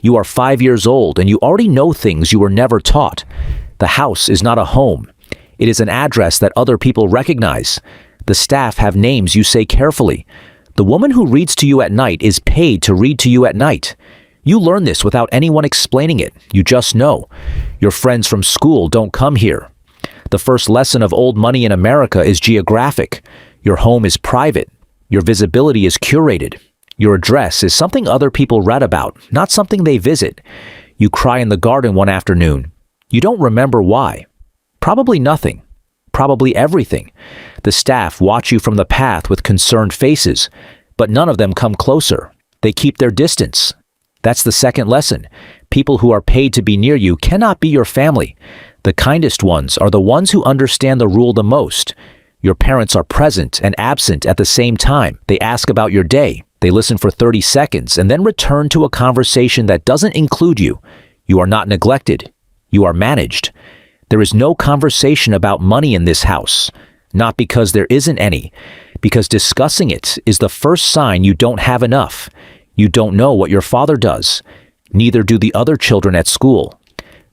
You are 5 years old and you already know things you were never taught. The house is not a home. It is an address that other people recognize. The staff have names you say carefully. The woman who reads to you at night is paid to read to you at night. You learn this without anyone explaining it. You just know. Your friends from school don't come here. The first lesson of old money in America is geographic. Your home is private. Your visibility is curated. Your address is something other people read about, not something they visit. You cry in the garden one afternoon. You don't remember why. Probably nothing. Probably everything. The staff watch you from the path with concerned faces, but none of them come closer. They keep their distance. That's the second lesson. People who are paid to be near you cannot be your family. The kindest ones are the ones who understand the rule the most. Your parents are present and absent at the same time. They ask about your day. They listen for 30 seconds and then return to a conversation that doesn't include you. You are not neglected. You are managed. There is no conversation about money in this house. Not because there isn't any, because discussing it is the first sign you don't have enough. You don't know what your father does. Neither do the other children at school.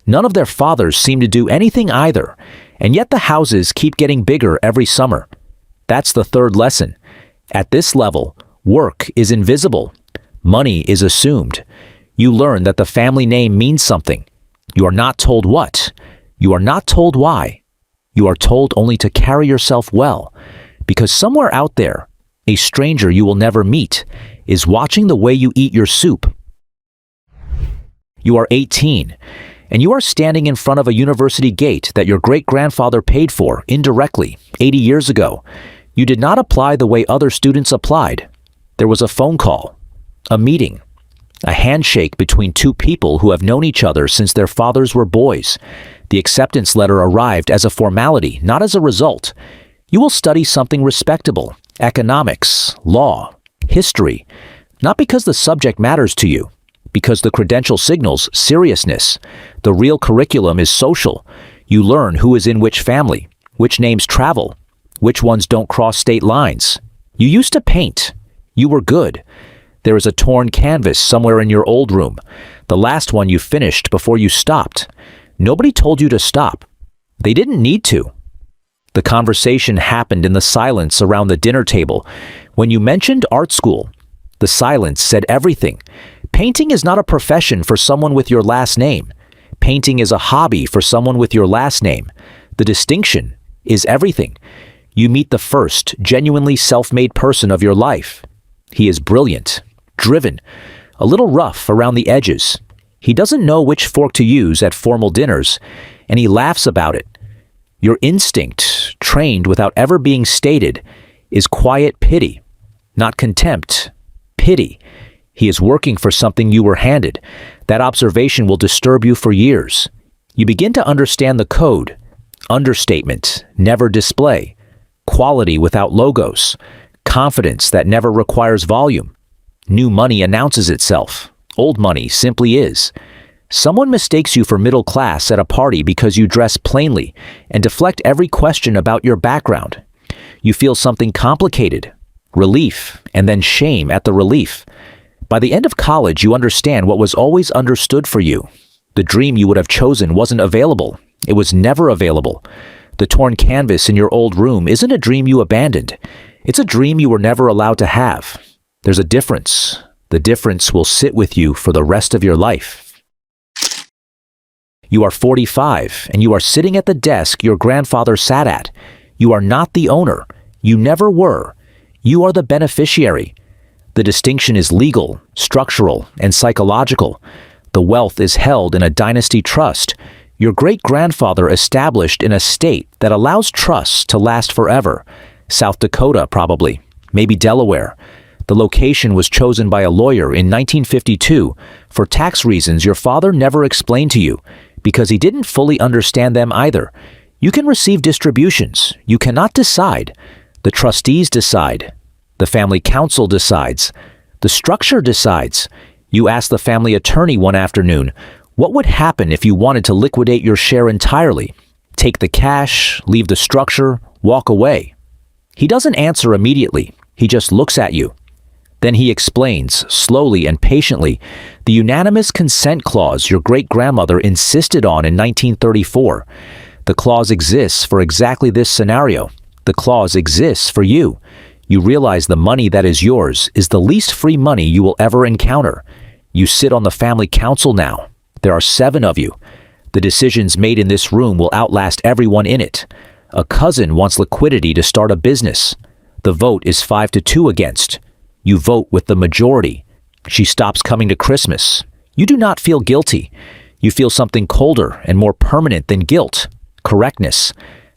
None of their fathers seem to do anything either, and yet the houses keep getting bigger every summer. That's the third lesson. At this level, work is invisible. Money is assumed. You learn that the family name means something. You are not told what. You are not told why. You are told only to carry yourself well, because somewhere out there, a stranger you will never meet is watching the way you eat your soup. You are 18, and you are standing in front of a university gate that your great-grandfather paid for indirectly 80 years ago. You did not apply the way other students applied. There was a phone call, a meeting, a handshake between two people who have known each other since their fathers were boys. The acceptance letter arrived as a formality, not as a result. You will study something respectable, economics, law, history, not because the subject matters to you, because the credential signals seriousness. The real curriculum is social. You learn who is in which family, which names travel, which ones don't cross state lines. You used to paint. You were good. There is a torn canvas somewhere in your old room, the last one you finished before you stopped. Nobody told you to stop. They didn't need to. The conversation happened in the silence around the dinner table. When you mentioned art school, the silence said everything. Painting is not a profession for someone with your last name. Painting is a hobby for someone with your last name. The distinction is everything. You meet the first genuinely self-made person of your life. He is brilliant, driven, a little rough around the edges. He doesn't know which fork to use at formal dinners, and he laughs about it. Your instinct, trained without ever being stated, is quiet pity, not contempt, pity. He is working for something you were handed. That observation will disturb you for years. You begin to understand the code. Understatement, never display. Quality without logos. Confidence that never requires volume. New money announces itself. Old money simply is. Someone mistakes you for middle class at a party because you dress plainly and deflect every question about your background. You feel something complicated, relief, and then shame at the relief. By the end of college, you understand what was always understood for you. The dream you would have chosen wasn't available. It was never available. The torn canvas in your old room isn't a dream you abandoned. It's a dream you were never allowed to have. There's a difference. The difference will sit with you for the rest of your life. You are 45, and you are sitting at the desk your grandfather sat at. You are not the owner. You never were. You are the beneficiary. The distinction is legal, structural, and psychological. The wealth is held in a dynasty trust. Your great-grandfather established an estate that allows trusts to last forever. South Dakota, probably. Maybe Delaware. The location was chosen by a lawyer in 1952 for tax reasons your father never explained to you, because he didn't fully understand them either. You can receive distributions. You cannot decide. The trustees decide. The family council decides. The structure decides. You ask the family attorney one afternoon, what would happen if you wanted to liquidate your share entirely? Take the cash, leave the structure, walk away. He doesn't answer immediately. He just looks at you. Then he explains, slowly and patiently, the unanimous consent clause your great-grandmother insisted on in 1934. The clause exists for exactly this scenario. The clause exists for you. You realize the money that is yours is the least free money you will ever encounter. You sit on the family council now. There are 7 of you. The decisions made in this room will outlast everyone in it. A cousin wants liquidity to start a business. The vote is 5-2 against. You vote with the majority. She stops coming to Christmas. You do not feel guilty. You feel something colder and more permanent than guilt: correctness.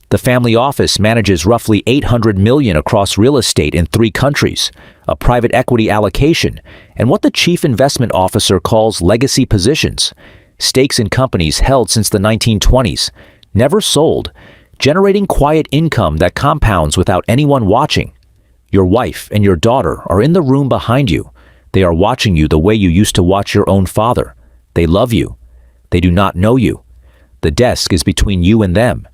The family office manages roughly $800 million across real estate in 3 countries, a private equity allocation, and what the chief investment officer calls legacy positions, stakes in companies held since the 1920s, never sold, generating quiet income that compounds without anyone watching. Your wife and your daughter are in the room behind you. They are watching you the way you used to watch your own father. They love you. They do not know you. The desk is between you and them,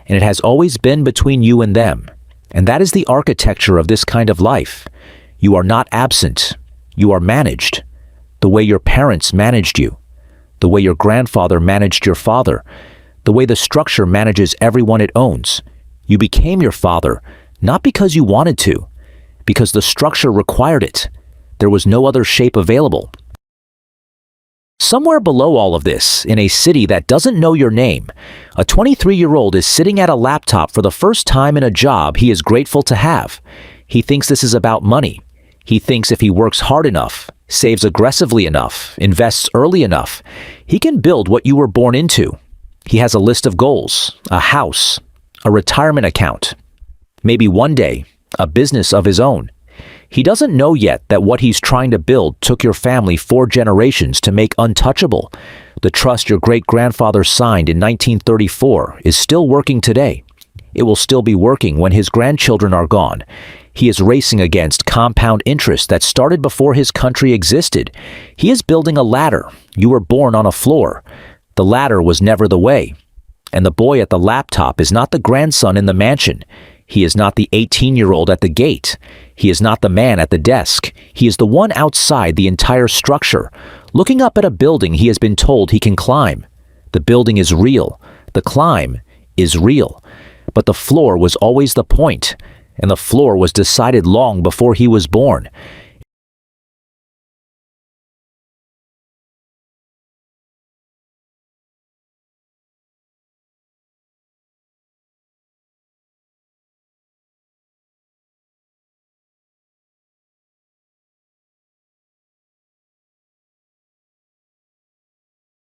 and it has always been between you and them. And that is the architecture of this kind of life. You are not absent. You are managed. The way your parents managed you. The way your grandfather managed your father. The way the structure manages everyone it owns. You became your father, not because you wanted to, because the structure required it. There was no other shape available. Somewhere below all of this, in a city that doesn't know your name, a 23-year-old is sitting at a laptop for the first time in a job he is grateful to have. He thinks this is about money. He thinks if he works hard enough, saves aggressively enough, invests early enough, he can build what you were born into. He has a list of goals, a house, a retirement account, maybe one day, a business of his own. He doesn't know yet that what he's trying to build took your family 4 generations to make untouchable. The trust your great-grandfather signed in 1934 is still working today. It will still be working when his grandchildren are gone. He is racing against compound interest that started before his country existed. He is building a ladder. You were born on a floor. The ladder was never the way. And the boy at the laptop is not the grandson in the mansion. He is not the 18-year-old at the gate. He is not the man at the desk. He is the one outside the entire structure, looking up at a building he has been told he can climb. The building is real. The climb is real. But the floor was always the point, and the floor was decided long before he was born.